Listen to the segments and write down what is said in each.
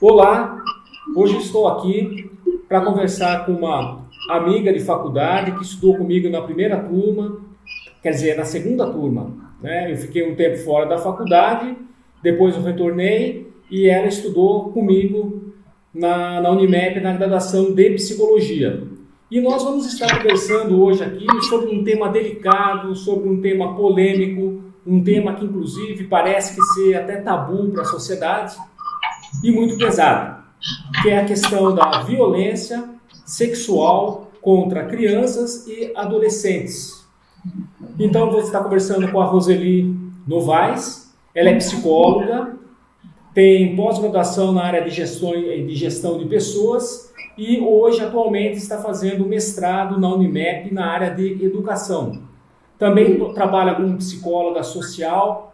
Olá, hoje estou aqui para conversar com uma amiga de faculdade que estudou comigo na primeira turma, quer dizer, na segunda turma, né? Eu fiquei um tempo fora da faculdade, depois eu retornei e ela estudou comigo na Unimap, na graduação de Psicologia. E nós vamos estar conversando hoje aqui sobre um tema delicado, sobre um tema polêmico, um tema que inclusive parece que ser até tabu para a sociedade e muito pesado, que é a questão da violência sexual contra crianças e adolescentes. Então, vou estar conversando com a Roseli Novaes, ela é psicóloga, tem pós-graduação na área de gestão de pessoas e hoje, atualmente, está fazendo mestrado na Unimap na área de educação. Também trabalha como psicóloga social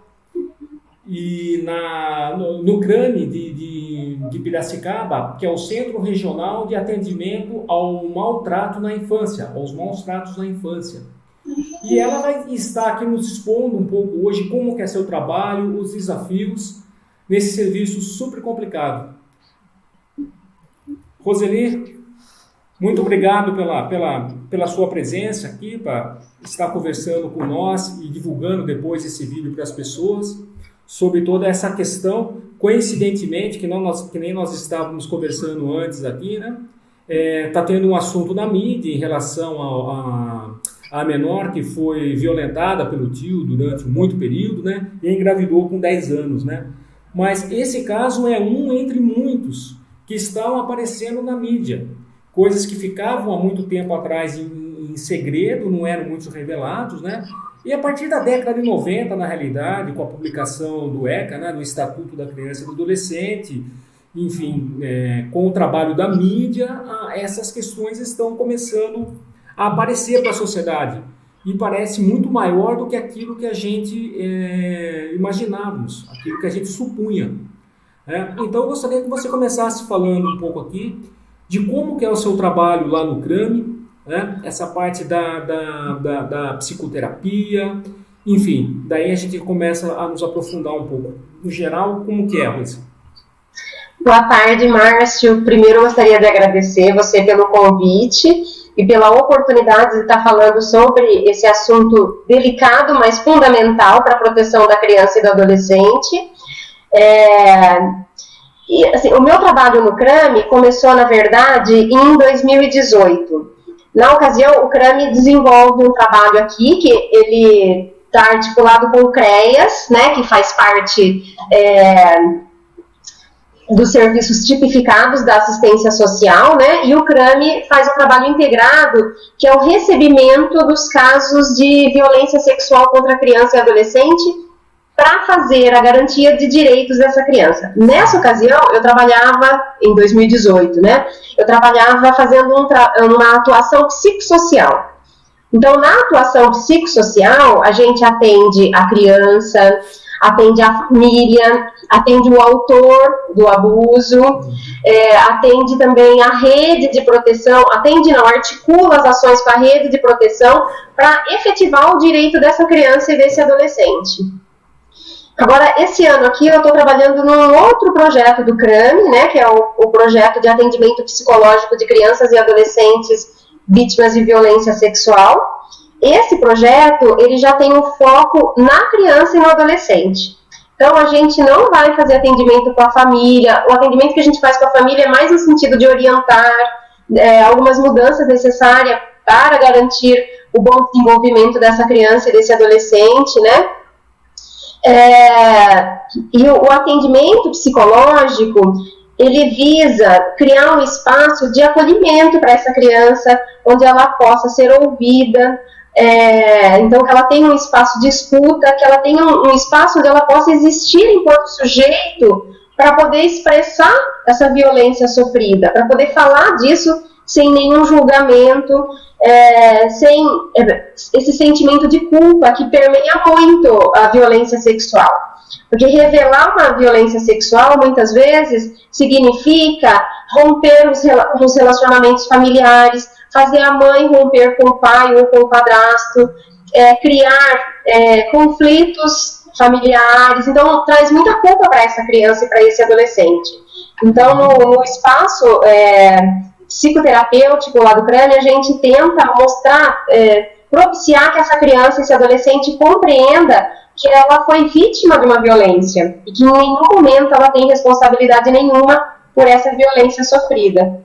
e no CRAME de Piracicaba, que é o Centro Regional de Atendimento ao Maltrato na Infância, aos maus tratos na infância. E ela vai estar aqui nos expondo um pouco hoje como que é seu trabalho, os desafios nesse serviço super complicado. Roseli, muito obrigado pela sua presença aqui, para estar conversando com nós e divulgando depois esse vídeo para as pessoas sobre toda essa questão. Coincidentemente, que nem nós estávamos conversando antes aqui, né? Está tendo um assunto na mídia em relação a menor que foi violentada pelo tio durante muito período, né? E engravidou com 10 anos, né? Mas esse caso é um entre muitos que estão aparecendo na mídia. Coisas que ficavam há muito tempo atrás em segredo, não eram muito revelados, né? E a partir da década de 90, na realidade, com a publicação do ECA, né, do Estatuto da Criança e do Adolescente, enfim, com o trabalho da mídia, essas questões estão começando a aparecer para a sociedade. E parece muito maior do que aquilo que a gente imaginávamos, aquilo que a gente supunha. Então, eu gostaria que você começasse falando um pouco aqui de como que é o seu trabalho lá no CRAME, né? Essa parte da psicoterapia, enfim, daí a gente começa a nos aprofundar um pouco. No geral, como que é, Roseli? Boa tarde, Márcio. Primeiro, eu gostaria de agradecer você pelo convite e pela oportunidade de estar falando sobre esse assunto delicado, mas fundamental para a proteção da criança e do adolescente. E, assim, o meu trabalho no CRAME começou, na verdade, em 2018. Na ocasião, o CRAME desenvolve um trabalho aqui, que ele está articulado com o CREAS, né, que faz parte dos serviços tipificados da assistência social, né, e o CRAME faz um trabalho integrado, que é o recebimento dos casos de violência sexual contra criança e adolescente, para fazer a garantia de direitos dessa criança. Nessa ocasião, eu trabalhava, em 2018, né? Eu trabalhava fazendo uma atuação psicossocial. Então, na atuação psicossocial, a gente atende a criança, atende a família, atende o autor do abuso, atende também a rede de proteção, articula as ações com a rede de proteção para efetivar o direito dessa criança e desse adolescente. Agora, esse ano aqui, eu estou trabalhando num outro projeto do CRAME, né, que é o projeto de atendimento psicológico de crianças e adolescentes vítimas de violência sexual. Esse projeto, ele já tem um foco na criança e no adolescente. Então, a gente não vai fazer atendimento com a família. O atendimento que a gente faz com a família é mais no sentido de orientar algumas mudanças necessárias para garantir o bom desenvolvimento dessa criança e desse adolescente, né? E o atendimento psicológico, ele visa criar um espaço de acolhimento para essa criança, onde ela possa ser ouvida, então que ela tenha um espaço de escuta, que ela tenha um espaço onde ela possa existir enquanto sujeito para poder expressar essa violência sofrida, para poder falar disso sem nenhum julgamento, sem esse sentimento de culpa que permeia muito a violência sexual. Porque revelar uma violência sexual, muitas vezes, significa romper os relacionamentos familiares, fazer a mãe romper com o pai ou com o padrasto, criar conflitos familiares. Então, traz muita culpa para essa criança e para esse adolescente. Então, no espaço psicoterapêutico lá do CRAME, a gente tenta mostrar, propiciar que essa criança, esse adolescente compreenda que ela foi vítima de uma violência e que em nenhum momento ela tem responsabilidade nenhuma por essa violência sofrida.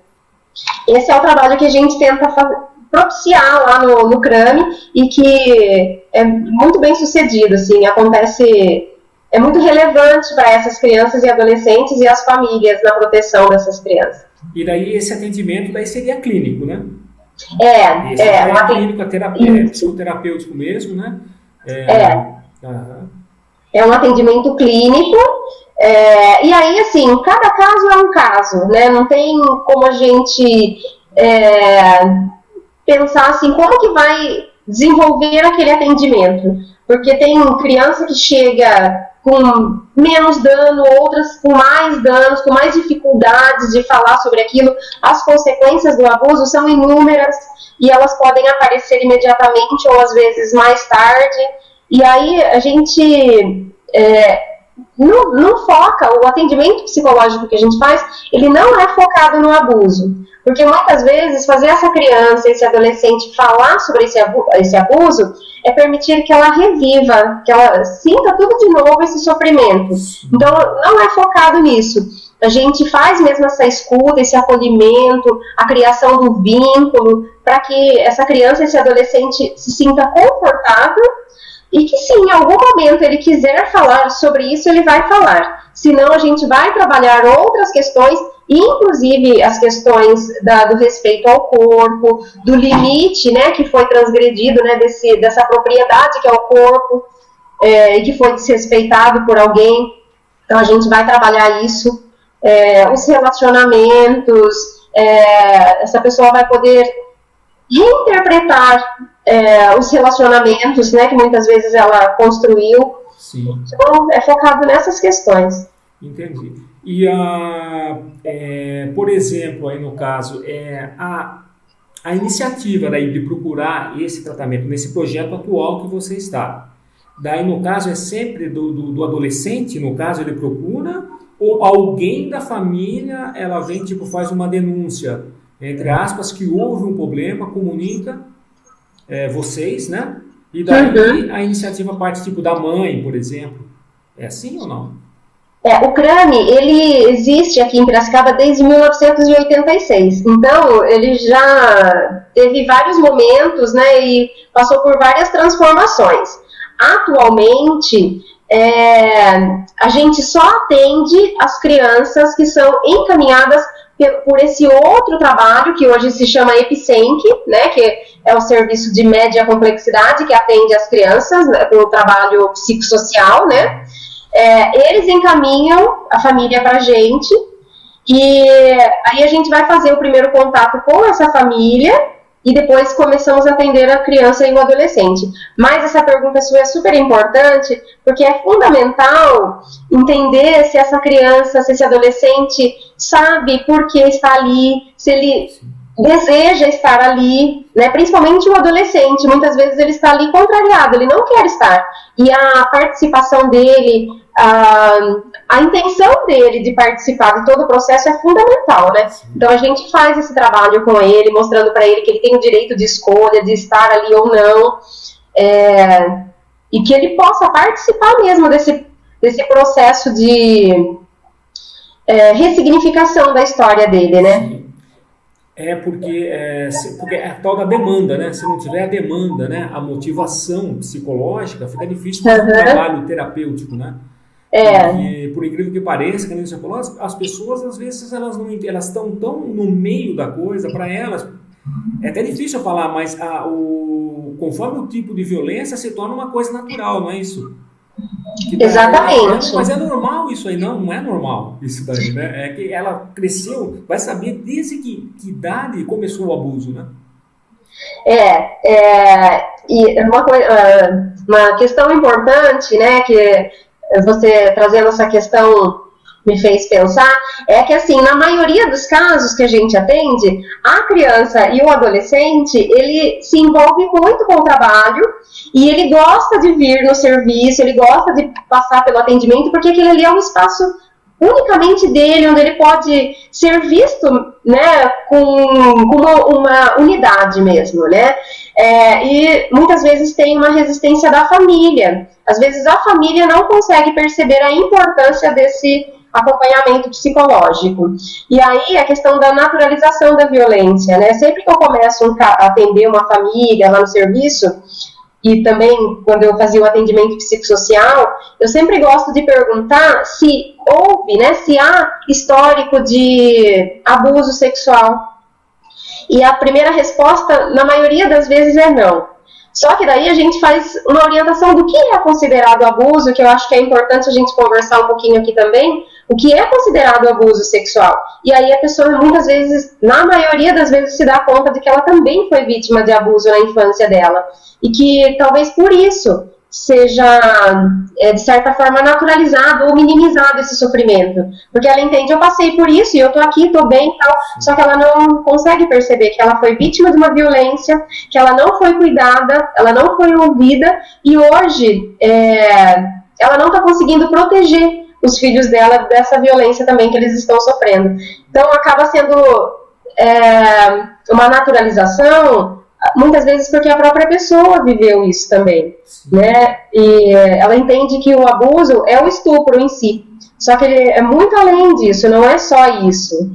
Esse é o trabalho que a gente tenta propiciar lá no CRAME e que é muito bem sucedido, assim, acontece, é muito relevante para essas crianças e adolescentes e as famílias na proteção dessas crianças. E daí esse atendimento daí seria clínico, né? Clínico, a terapia, psicoterapêutico mesmo, né? É um atendimento clínico, e aí, assim, cada caso é um caso, né? Não tem como a gente pensar assim, como que vai desenvolver aquele atendimento, porque tem criança que chega com menos dano, outras com mais danos, com mais dificuldades de falar sobre aquilo. As consequências do abuso são inúmeras e elas podem aparecer imediatamente ou às vezes mais tarde, e aí a gente não foca, o atendimento psicológico que a gente faz, ele não é focado no abuso. Porque muitas vezes fazer essa criança, esse adolescente falar sobre esse abuso é permitir que ela reviva, que ela sinta tudo de novo esse sofrimento. Então não é focado nisso. A gente faz mesmo essa escuta, esse acolhimento, a criação do vínculo, para que essa criança, esse adolescente se sinta confortável e que se em algum momento ele quiser falar sobre isso, ele vai falar. Senão a gente vai trabalhar outras questões, inclusive as questões do respeito ao corpo, do limite, né, que foi transgredido, né, dessa propriedade que é o corpo, e que foi desrespeitado por alguém. Então a gente vai trabalhar isso, os relacionamentos, essa pessoa vai poder reinterpretar os relacionamentos, né, que muitas vezes ela construiu. Sim. Então é focado nessas questões. Entendi. E, por exemplo, aí no caso, a iniciativa daí de procurar esse tratamento nesse projeto atual que você está, daí no caso é sempre do adolescente, no caso ele procura, ou alguém da família, ela vem, tipo, faz uma denúncia, entre aspas, que houve um problema, comunica vocês, né? E daí a iniciativa parte, tipo, da mãe, por exemplo. É assim ou não? O CRAME, ele existe aqui em Piracicaba desde 1986, então ele já teve vários momentos, né, e passou por várias transformações. Atualmente, a gente só atende as crianças que são encaminhadas por esse outro trabalho, que hoje se chama EPSENC, né, que é o serviço de média complexidade, que atende as crianças, né, pelo trabalho psicossocial, né. Eles encaminham a família para a gente, e aí a gente vai fazer o primeiro contato com essa família e depois começamos a atender a criança e o adolescente. Mas essa pergunta sua é super importante, porque é fundamental entender se essa criança, se esse adolescente sabe por que está ali, se ele deseja estar ali, né? Principalmente o adolescente, muitas vezes ele está ali contrariado, ele não quer estar. E a participação dele, a intenção dele de participar de todo o processo é fundamental, né? Então a gente faz esse trabalho com ele, mostrando para ele que ele tem o direito de escolha, de estar ali ou não, e que ele possa participar mesmo desse processo de ressignificação da história dele, né? Porque é a tal da demanda, né? Se não tiver a demanda, né? A motivação psicológica, fica difícil fazer um trabalho terapêutico, né? Porque, por incrível que pareça, como você falou, as pessoas, às vezes, elas estão tão no meio da coisa, para elas, é até difícil eu falar, mas conforme o tipo de violência, se torna uma coisa natural, não é isso? Exatamente. Mas é normal isso aí? Não é normal isso daí, né? É que ela cresceu, vai saber desde que idade começou o abuso, né? E uma questão importante, né, que você trazendo essa questão me fez pensar, é que assim, na maioria dos casos que a gente atende, a criança e o adolescente, ele se envolve muito com o trabalho e ele gosta de vir no serviço, ele gosta de passar pelo atendimento, porque aquele ali é um espaço unicamente dele, onde ele pode ser visto, né, com uma unidade mesmo, né? E muitas vezes tem uma resistência da família. Às vezes a família não consegue perceber a importância desse acompanhamento psicológico. E aí a questão da naturalização da violência, né? Sempre que eu começo a atender uma família lá no serviço, e também quando eu fazia o atendimento psicossocial, eu sempre gosto de perguntar se houve, né, se há histórico de abuso sexual. E a primeira resposta, na maioria das vezes, é não. Só que daí a gente faz uma orientação do que é considerado abuso, que eu acho que é importante a gente conversar um pouquinho aqui também, o que é considerado abuso sexual. E aí a pessoa muitas vezes, na maioria das vezes, se dá conta de que ela também foi vítima de abuso na infância dela. E que talvez por isso seja, de certa forma, naturalizado ou minimizado esse sofrimento. Porque ela entende, eu passei por isso e eu tô aqui, tô bem e tal, só que ela não consegue perceber que ela foi vítima de uma violência, que ela não foi cuidada, ela não foi ouvida, e hoje ela não está conseguindo proteger os filhos dela dessa violência também que eles estão sofrendo. Então acaba sendo uma naturalização, muitas vezes porque a própria pessoa viveu isso também, né? E ela entende que o abuso é o estupro em si, só que ele é muito além disso, não é só isso.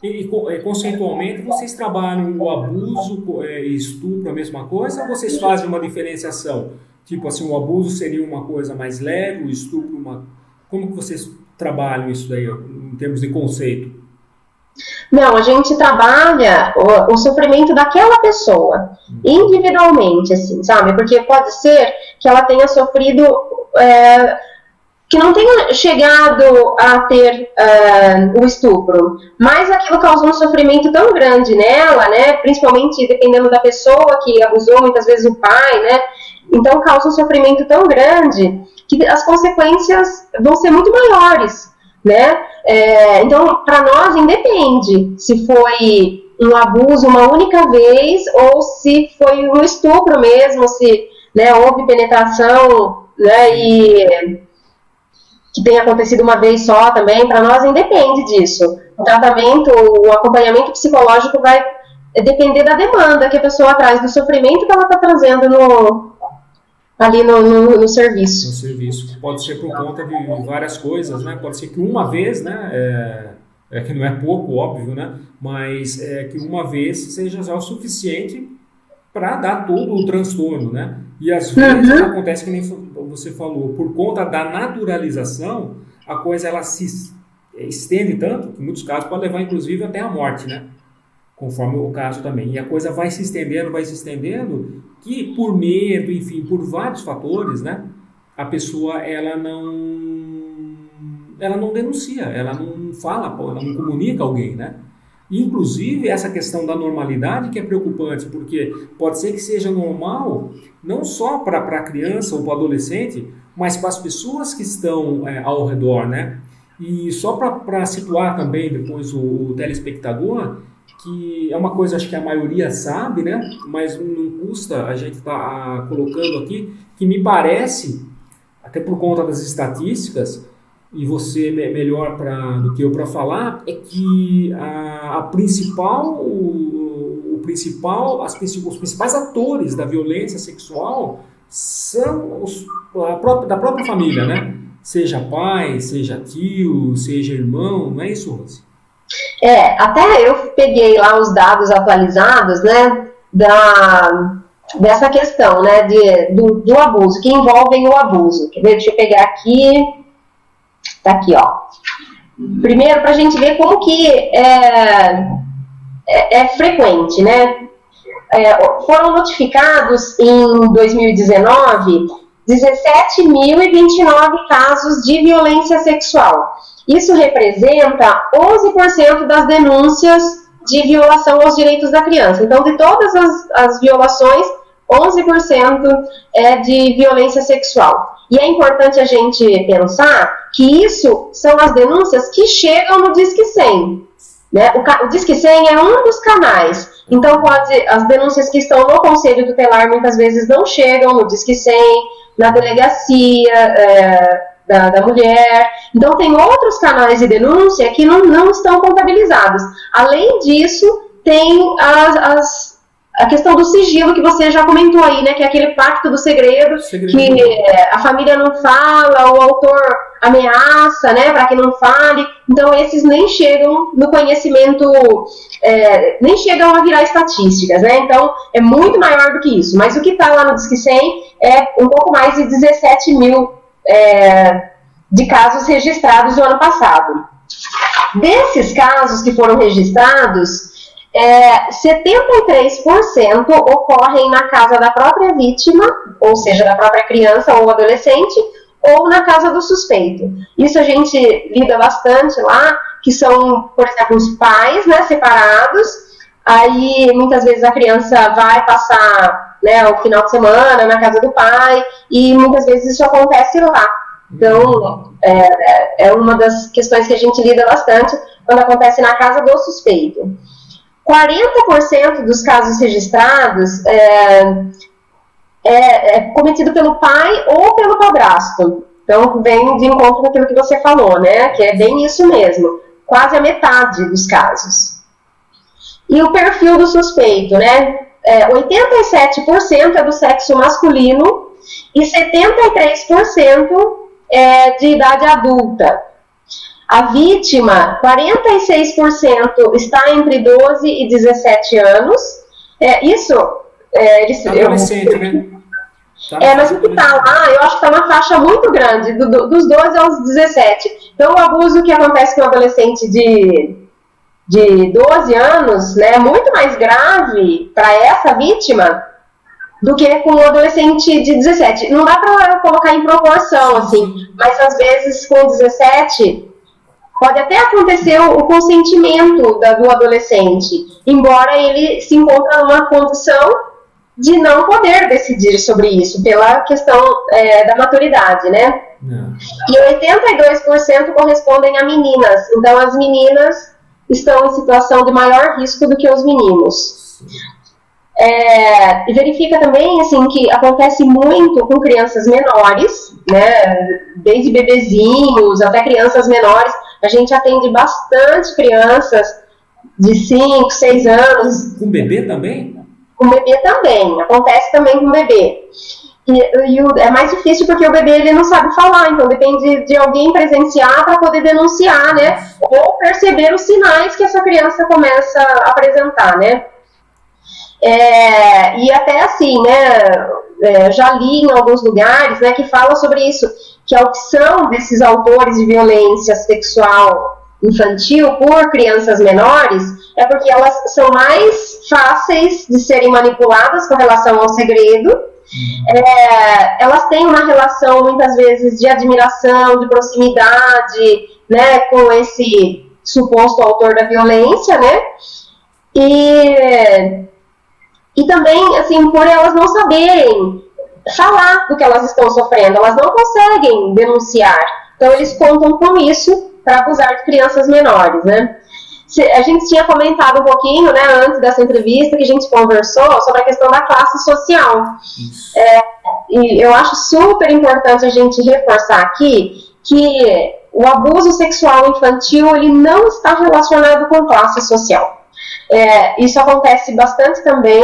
E conceitualmente, vocês trabalham o abuso e estupro a mesma coisa, ou vocês fazem uma diferenciação? Tipo assim, o abuso seria uma coisa mais leve, o estupro uma... Como que vocês trabalham isso daí, em termos de conceito? Não, a gente trabalha o sofrimento daquela pessoa, individualmente, assim, sabe? Porque pode ser que ela tenha sofrido, que não tenha chegado a ter o estupro, mas aquilo causou um sofrimento tão grande nela, né? Principalmente dependendo da pessoa que abusou, muitas vezes o pai, né? Então causa um sofrimento tão grande que as consequências vão ser muito maiores, né? Então, para nós, independe se foi um abuso uma única vez ou se foi um estupro mesmo, se, né, houve penetração, né, e que tenha acontecido uma vez só também. Para nós, independe disso. O tratamento, o acompanhamento psicológico vai depender da demanda que a pessoa traz, do sofrimento que ela está trazendo ali no serviço. No serviço. Pode ser por conta de várias coisas, né? Pode ser que uma vez, né? Que não é pouco, óbvio, né? Mas que uma vez seja já o suficiente para dar todo o transtorno, né? E às vezes acontece que nem você falou, por conta da naturalização, a coisa ela se estende tanto, que em muitos casos pode levar inclusive até a morte, né? Conforme o caso também. E a coisa vai se estendendo, que por medo, enfim, por vários fatores, né, a pessoa ela não denuncia, ela não fala, ela não comunica a alguém, né? Inclusive essa questão da normalidade que é preocupante, porque pode ser que seja normal não só para a criança ou para o adolescente, mas para as pessoas que estão ao redor, né? E só para situar também depois o telespectador, que é uma coisa, acho que a maioria sabe, né? Mas não custa a gente estar colocando aqui, que me parece, até por conta das estatísticas, e você melhor do que eu para falar, é que os principais atores da violência sexual são da própria família, né? Seja pai, seja tio, seja irmão, não é isso, Rose? Até eu peguei lá os dados atualizados, né, dessa questão, né, do abuso, que envolvem o abuso. Quer ver? Deixa eu pegar aqui, tá aqui, ó. Primeiro, para a gente ver como que é frequente, né. Foram notificados em 2019 17.029 casos de violência sexual. Isso representa 11% das denúncias de violação aos direitos da criança. Então, de todas as violações, 11% é de violência sexual. E é importante a gente pensar que isso são as denúncias que chegam no Disque 100. Né? O Disque 100 é um dos canais. Então, as denúncias que estão no Conselho Tutelar muitas vezes não chegam no Disque 100, na delegacia, da mulher. Então, tem outros canais de denúncia que não estão contabilizados. Além disso, tem a questão do sigilo que você já comentou aí, né? Que é aquele pacto do segredo. Que a família não fala, o autor ameaça, né? Para que não fale. Então, esses nem chegam no conhecimento, nem chegam a virar estatísticas, né? Então, é muito maior do que isso. Mas o que está lá no Disque 100 é um pouco mais de 17 mil de casos registrados no ano passado. Desses casos que foram registrados, 73% ocorrem na casa da própria vítima, ou seja, da própria criança ou adolescente, ou na casa do suspeito. Isso a gente lida bastante lá, que são, por exemplo, os pais, né, separados. Aí, muitas vezes, a criança vai passar, né, o final de semana na casa do pai, e muitas vezes isso acontece lá. Então, é uma das questões que a gente lida bastante quando acontece na casa do suspeito. 40% dos casos registrados é cometido pelo pai ou pelo padrasto. Então, vem de encontro com aquilo que você falou, né? Que é bem isso mesmo. Quase a metade dos casos. E o perfil do suspeito, né? 87% é do sexo masculino e 73% é de idade adulta. A vítima, 46% está entre 12 e 17 anos. Adolescente, né? Mas o que está lá, eu acho que está uma faixa muito grande, dos 12 aos 17. Então, o abuso que acontece com um adolescente de 12 anos, né, é muito mais grave para essa vítima do que com um adolescente de 17. Não dá para colocar em proporção, assim, mas às vezes com 17... pode até acontecer o consentimento do adolescente, embora ele se encontre numa condição de não poder decidir sobre isso, pela questão da maturidade, né? Não. E 82% correspondem a meninas. Então, as meninas estão em situação de maior risco do que os meninos. E verifica também, assim, que acontece muito com crianças menores, né? Desde bebezinhos até crianças menores. A gente atende bastante crianças de 5, 6 anos. Com bebê também? Com bebê também. Acontece também com bebê. E é mais difícil porque o bebê ele não sabe falar, então depende de alguém presenciar para poder denunciar, né? Ou perceber os sinais que essa criança começa a apresentar, né? E até assim, né? Já li em alguns lugares, né, que fala sobre isso, que a opção desses autores de violência sexual infantil por crianças menores é porque elas são mais fáceis de serem manipuladas com relação ao segredo. Elas têm uma relação muitas vezes de admiração, de proximidade, né, com esse suposto autor da violência, né, e também, assim, por elas não saberem falar do que elas estão sofrendo, elas não conseguem denunciar. Então, eles contam com isso para abusar de crianças menores, né? A gente tinha comentado um pouquinho, né, antes dessa entrevista, que a gente conversou sobre a questão da classe social. E eu acho super importante a gente reforçar aqui que o abuso sexual infantil, ele não está relacionado com classe social. Isso acontece bastante também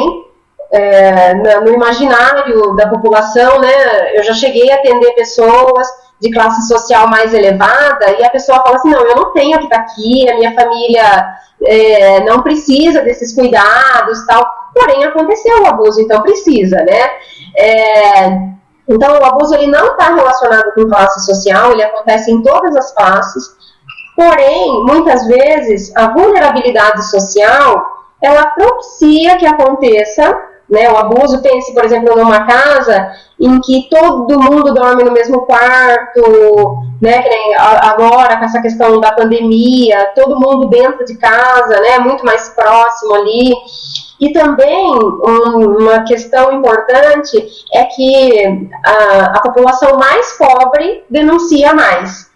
no imaginário da população, né? Eu já cheguei a atender pessoas de classe social mais elevada e a pessoa fala assim, não, eu não tenho que estar aqui, a minha família não precisa desses cuidados, tal. Porém, aconteceu o abuso, então precisa, né? Então, o abuso ele não está relacionado com classe social, ele acontece em todas as classes. Porém, muitas vezes, a vulnerabilidade social, ela propicia que aconteça, né, o abuso. Pense, por exemplo, numa casa em que todo mundo dorme no mesmo quarto, né, que nem agora com essa questão da pandemia, todo mundo dentro de casa, né, muito mais próximo ali. E também uma questão importante é que a população mais pobre denuncia mais.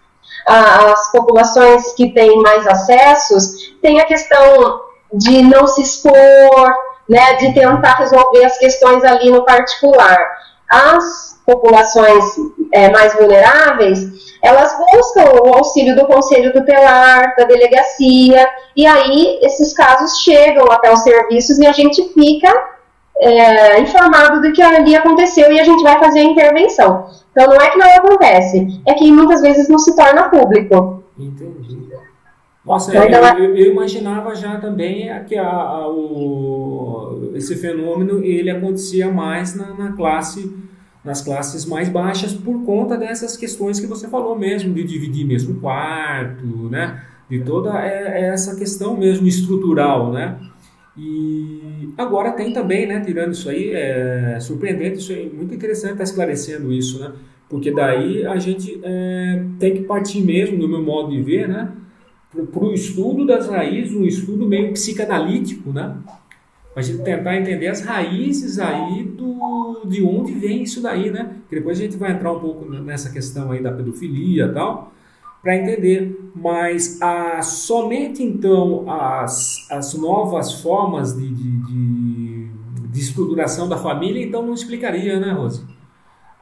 As populações que têm mais acessos têm a questão de não se expor, né, de tentar resolver as questões ali no particular. As populações mais vulneráveis, elas buscam o auxílio do conselho tutelar, da delegacia, e aí esses casos chegam até os serviços e a gente fica informado do que ali aconteceu e a gente vai fazer a intervenção. Então não é que não acontece, é que muitas vezes não se torna público. Entendi. Nossa, então, eu imaginava já também que esse fenômeno ele acontecia mais nas classes mais baixas por conta dessas questões que você falou mesmo, de dividir mesmo quarto, né? De toda essa questão mesmo estrutural, né? E agora tem também, né, tirando isso aí, surpreendente, isso aí, muito interessante estar esclarecendo isso, né? Porque daí a gente tem que partir mesmo, no meu modo de ver, né, para o estudo das raízes, um estudo meio psicanalítico, né? A gente tentar entender as raízes aí de onde vem isso daí, né? Que depois a gente vai entrar um pouco nessa questão aí da pedofilia e tal, para entender. Mas somente então as novas formas de estruturação da família, então não explicaria, né, Rose?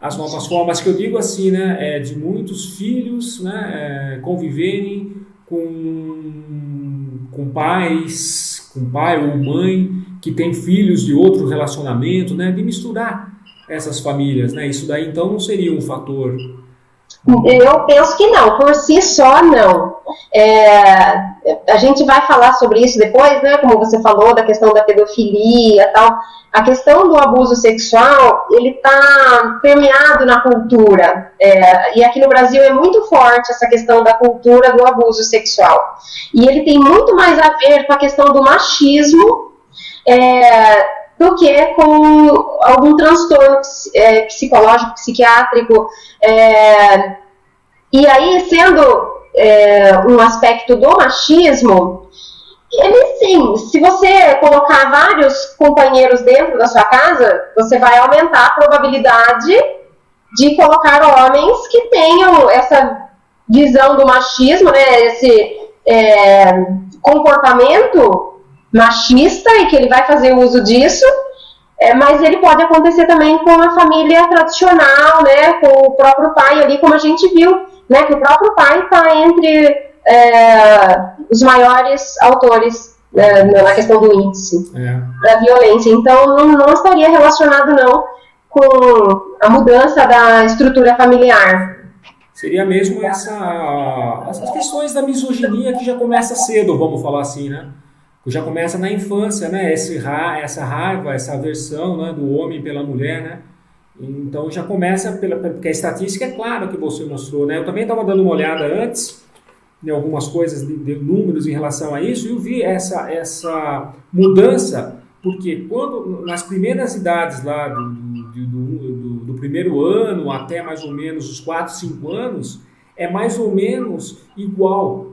As novas formas que eu digo assim, né, de muitos filhos, né, conviverem com pais, com pai ou mãe que tem filhos de outro relacionamento, né, de misturar essas famílias, né? Isso daí então não seria um fator. Eu penso que não, por si só não. A gente vai falar sobre isso depois, né? Como você falou, da questão da pedofilia e tal. A questão do abuso sexual, ele está permeado na cultura. E aqui no Brasil é muito forte essa questão da cultura do abuso sexual. E ele tem muito mais a ver com a questão do machismo, do que com algum transtorno psicológico, psiquiátrico. E aí, sendo um aspecto do machismo, ele sim, se você colocar vários companheiros dentro da sua casa, você vai aumentar a probabilidade de colocar homens que tenham essa visão do machismo, né, esse comportamento machista, e que ele vai fazer uso disso, mas ele pode acontecer também com a família tradicional, né, com o próprio pai ali, como a gente viu, né, que o próprio pai está entre os maiores autores na questão do índice da violência. Então não estaria relacionado não com a mudança da estrutura familiar. Seria mesmo essas questões da misoginia que já começa cedo, vamos falar assim, né? Já começa na infância, né? Essa raiva, essa aversão, né, do homem pela mulher, né? Então já começa porque a estatística é clara que você mostrou, né? Eu também estava dando uma olhada antes em algumas coisas de números em relação a isso, e eu vi essa mudança, porque quando nas primeiras idades lá do primeiro ano até mais ou menos os 4, 5 anos, é mais ou menos igual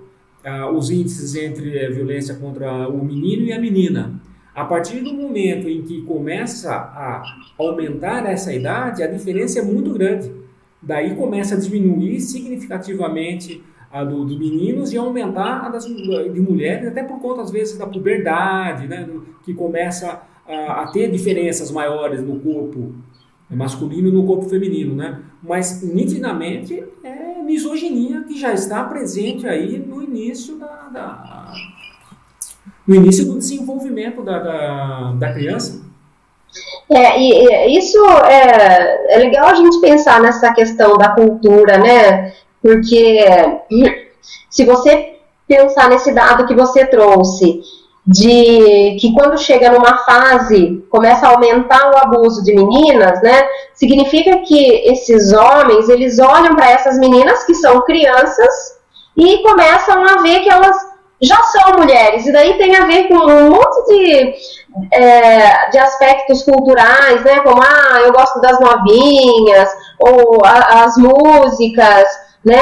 os índices entre violência contra o menino e a menina. A partir do momento em que começa a aumentar essa idade, a diferença é muito grande. Daí começa a diminuir significativamente a dos meninos e aumentar a de mulheres, até por conta, às vezes, da puberdade, né, que começa a ter diferenças maiores no corpo masculino e no corpo feminino, né? Mas, nitidamente, é misoginia que já está presente aí no início no início do desenvolvimento da criança. E isso é legal a gente pensar nessa questão da cultura, né? Porque se você pensar nesse dado que você trouxe, de que quando chega numa fase, começa a aumentar o abuso de meninas, né? Significa que esses homens, eles olham para essas meninas que são crianças e começam a ver que elas já são mulheres, e daí tem a ver com um monte de aspectos culturais, né? Como, eu gosto das novinhas, ou as músicas, né,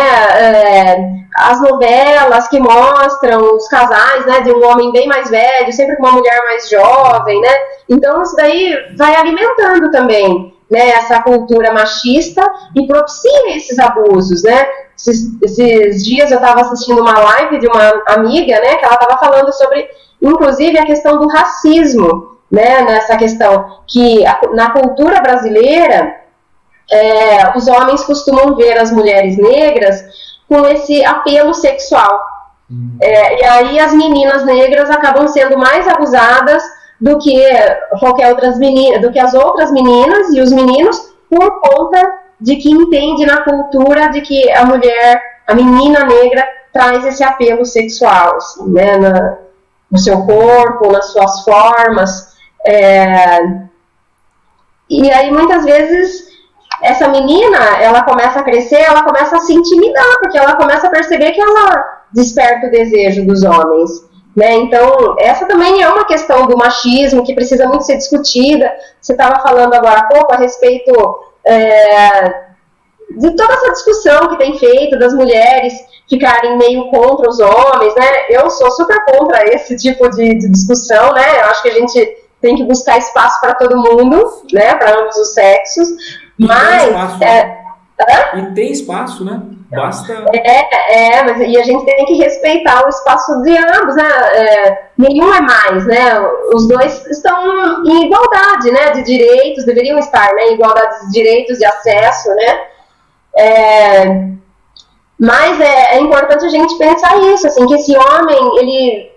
as novelas que mostram os casais, né, de um homem bem mais velho, sempre com uma mulher mais jovem, né, então isso daí vai alimentando também, né, essa cultura machista e propicia esses abusos, né. Esses dias eu estava assistindo uma live de uma amiga, né, que ela estava falando sobre, inclusive, a questão do racismo, né, nessa questão que na cultura brasileira os homens costumam ver as mulheres negras com esse apelo sexual. E aí as meninas negras acabam sendo mais abusadas do que do que as outras meninas e os meninos, por conta de que entende na cultura de que a menina negra traz esse apelo sexual, assim, né, no seu corpo, nas suas formas. E aí muitas vezes essa menina, ela começa a crescer, ela começa a se intimidar, porque ela começa a perceber que ela desperta o desejo dos homens, né? Então, essa também é uma questão do machismo que precisa muito ser discutida. Você estava falando agora há pouco a respeito de toda essa discussão que tem feito das mulheres ficarem meio contra os homens, né? Eu sou super contra esse tipo de discussão, né? Eu acho que a gente tem que buscar espaço para todo mundo, né? Para ambos os sexos. Mas e tem espaço, né? Basta. Mas e a gente tem que respeitar o espaço de ambos, né? Nenhum é mais, né? Os dois estão em igualdade, né? De direitos, deveriam estar, né? Em igualdade de direitos, de acesso, né? Mas é importante a gente pensar isso, assim, que esse homem, ele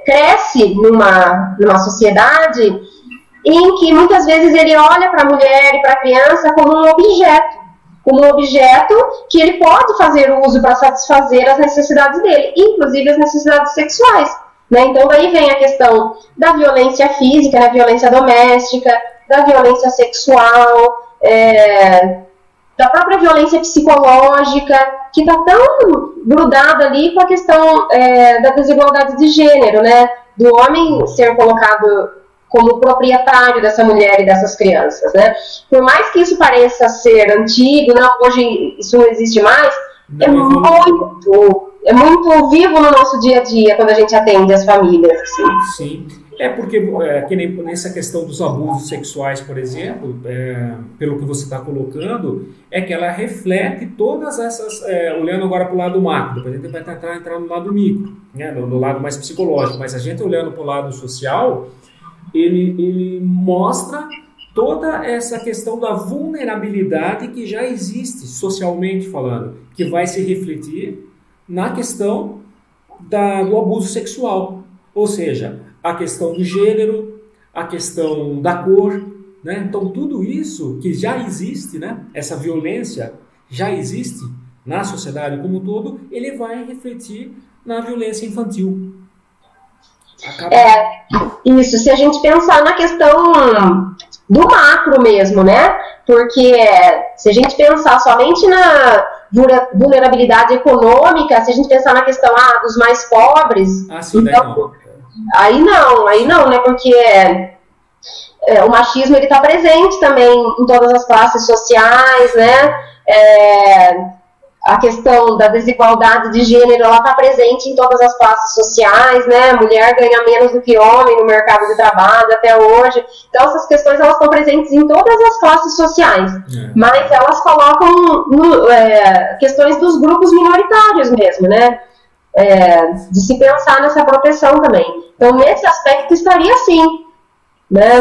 cresce numa sociedade em que muitas vezes ele olha para a mulher e para a criança como um objeto que ele pode fazer uso para satisfazer as necessidades dele, inclusive as necessidades sexuais, né? Então daí vem a questão da violência física, da violência doméstica, da violência sexual, da própria violência psicológica, que está tão grudada ali com a questão da desigualdade de gênero, né? Do homem ser colocado como proprietário dessa mulher e dessas crianças, né? Por mais que isso pareça ser antigo, não, hoje isso não existe mais, é muito vivo no nosso dia a dia quando a gente atende as famílias, assim. Sim. Porque que nem nessa questão dos abusos sexuais, por exemplo, pelo que você está colocando, é que ela reflete todas essas, olhando agora para o lado macro, depois a gente vai tentar entrar no lado micro, né, no lado mais psicológico, mas a gente olhando para o lado social, ele mostra toda essa questão da vulnerabilidade que já existe socialmente falando, que vai se refletir na questão do abuso sexual, ou seja, a questão do gênero, a questão da cor, né? Então tudo isso que já existe, né? Essa violência já existe na sociedade como um todo, ele vai refletir na violência infantil. Isso, se a gente pensar na questão do macro mesmo, né? Porque se a gente pensar somente na vulnerabilidade econômica, se a gente pensar na questão dos mais pobres, então, aí não, né? Porque o machismo ele está presente também em todas as classes sociais, né? A questão da desigualdade de gênero, ela está presente em todas as classes sociais, né? A mulher ganha menos do que homem no mercado de trabalho até hoje. Então, essas questões, elas estão presentes em todas as classes sociais. Mas elas colocam questões dos grupos minoritários mesmo, né? De se pensar nessa proteção também. Então, nesse aspecto, estaria sim, né?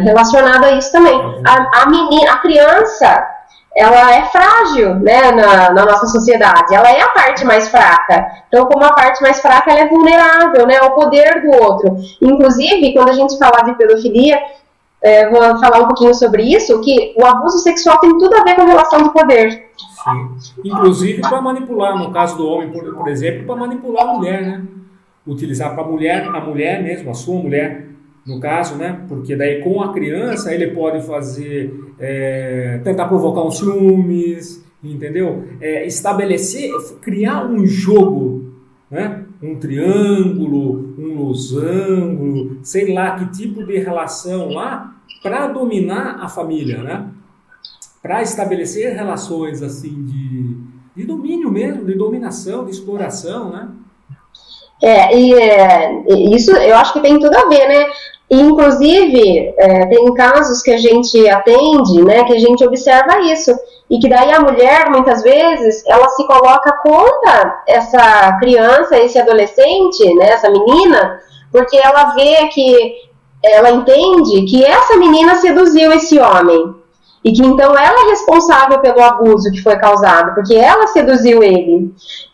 Relacionado a isso também. A criança, ela é frágil, né, na nossa sociedade, ela é a parte mais fraca. Então, como a parte mais fraca, ela é vulnerável, né, ao poder do outro. Inclusive, quando a gente falar de pedofilia, vou falar um pouquinho sobre isso, que o abuso sexual tem tudo a ver com a relação de poder. Sim. Inclusive para manipular, no caso do homem, por exemplo, para manipular a mulher, né? Utilizar para a mulher mesmo, a sua mulher, no caso, né? Porque daí com a criança ele pode fazer, tentar provocar um ciúmes, entendeu? Estabelecer, criar um jogo, né? Um triângulo, um losango, sei lá que tipo de relação lá, para dominar a família, né? Para estabelecer relações assim de domínio mesmo, de dominação, de exploração, né? Isso eu acho que tem tudo a ver, né? Inclusive, tem casos que a gente atende, né, que a gente observa isso, e que daí a mulher, muitas vezes, ela se coloca contra essa criança, esse adolescente, né, essa menina, porque ela vê que, ela entende que essa menina seduziu esse homem. E que então ela é responsável pelo abuso que foi causado, porque ela seduziu ele.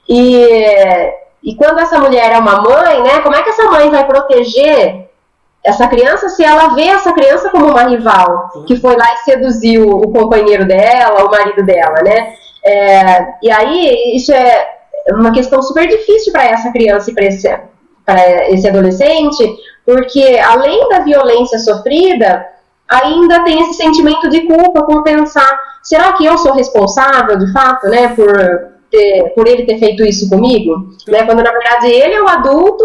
E quando essa mulher é uma mãe, né, como é que essa mãe vai proteger essa criança se ela vê essa criança como uma rival, que foi lá e seduziu o companheiro dela, o marido dela, né? E aí isso é uma questão super difícil para essa criança e para esse adolescente, porque além da violência sofrida, ainda tem esse sentimento de culpa por pensar, será que eu sou responsável de fato, né, por ele ter feito isso comigo? Né, quando na verdade ele é o adulto,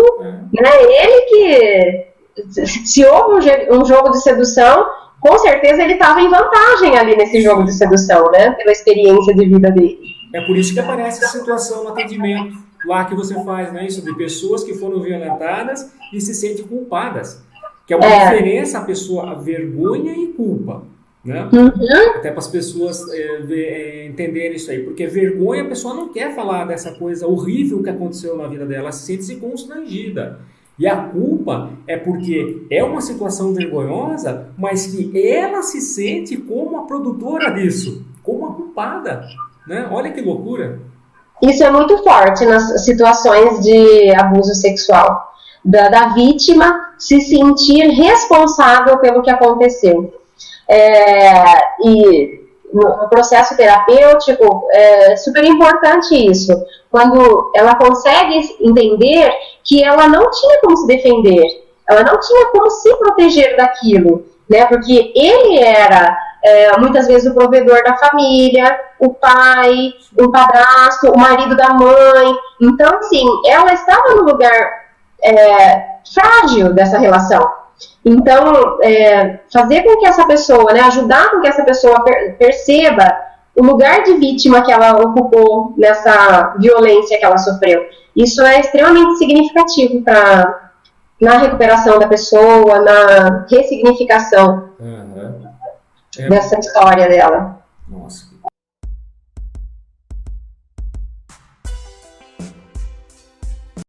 né, ele que, se houve um jogo de sedução, com certeza ele estava em vantagem ali nesse jogo de sedução, né, pela experiência de vida dele. É por isso que aparece a situação no atendimento lá que você faz, né, isso de pessoas que foram violentadas e se sentem culpadas. Que é uma diferença a pessoa, a vergonha e culpa, né? Até para as pessoas entenderem isso aí. Porque vergonha, a pessoa não quer falar dessa coisa horrível que aconteceu na vida dela, ela se sente constrangida. E a culpa é porque é uma situação vergonhosa, mas que ela se sente como a produtora disso, como a culpada, né? Olha que loucura. Isso é muito forte nas situações de abuso sexual. Da vítima se sentir responsável pelo que aconteceu. E no processo terapêutico é super importante isso, quando ela consegue entender que ela não tinha como se defender, ela não tinha como se proteger daquilo, né? Porque ele era muitas vezes o provedor da família, o pai, o padrasto, o marido da mãe. Então, assim, ela estava no lugar frágil dessa relação. Então, fazer com que essa pessoa, né, ajudar com que essa pessoa perceba o lugar de vítima que ela ocupou nessa violência que ela sofreu. Isso é extremamente significativo na recuperação da pessoa, na ressignificação dessa história dela. Nossa.